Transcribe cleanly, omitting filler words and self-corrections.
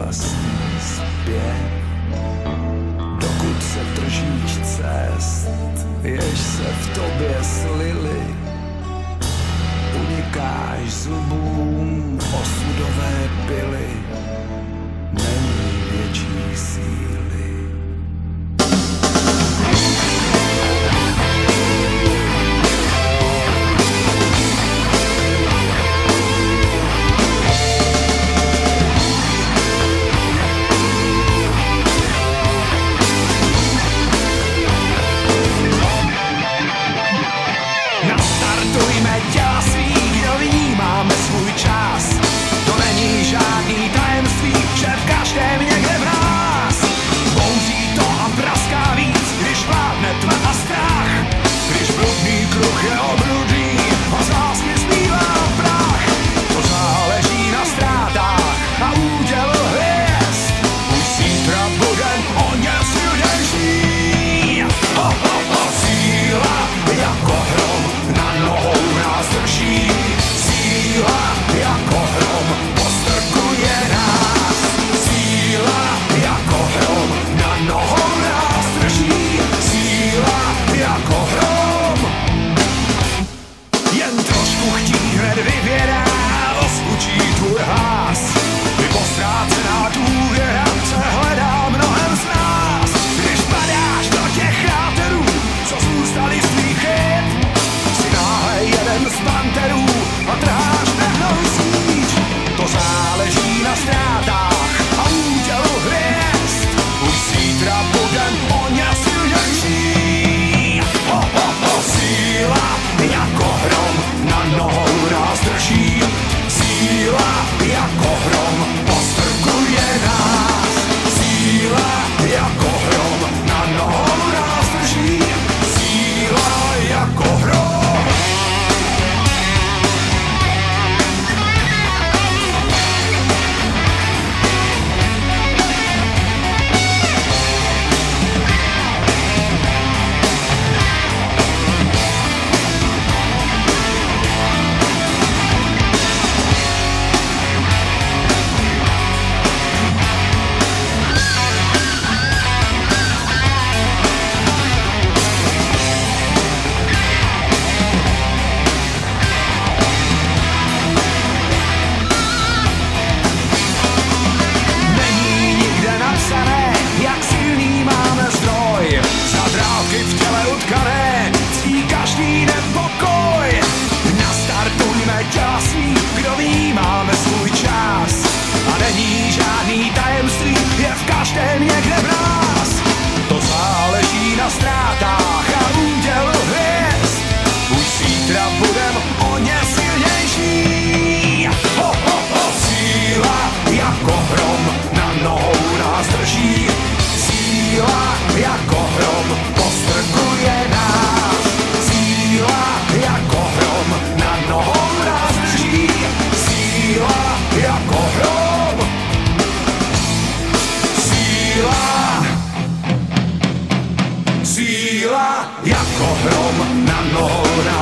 vlastní zpěv. Dokud se držíš cest, jež se v tobě slily, unikáš zubům osudové pily, není větší síly. Těla svých, kdo ví, máme svůj čas. To není žádný tajemství, že v každém někde v nás bouří to a praská víc, když vládne tma a strach. Když bludný kruh je obludný a z lásky zbývá prach. To záleží na ztrátách a údělu hvězd. Už zítra budem o ně silnější. Síla jako hrom na nohou nás drží. Síla jako hrom postrkuje nás. Síla jako hrom na nohou nás drží. Síla jako hrom. Jen trošku chtít hned vyvěrá, oskučí tvůj hlas. Vypostrácená důvěra se hledá mnohem z nás. Když padáš do těch kráterů, co zůstali z tvých chyb, si náhle jeden z panterů a trháš pevnou síť. To záleží na ztrátách a údělu hvězd. Už zítra budem o ně silnější. Síla jako hrom na nohou nás drží. Síla jako hrom postrkuje nás. Síla jako hrom na nohou nás drží. Síla jako hrom. Jak silný máme zdroj, zadrávky v těle utkané, ctí každý nepokoj. Nastartujme těla svých, kdo ví, máme svůj čas. A není žádný tajemství, je v každém někde v nás. To záleží na ztrátách a údělu hvězd. Už zítra budem o ně silnější. Síla jako hrom na nohou nás drží. Síla jako hrom postrkuje nás. Síla jako hrom na nohou nás drží. Síla jako hrom. Síla jako hrom na nohou nás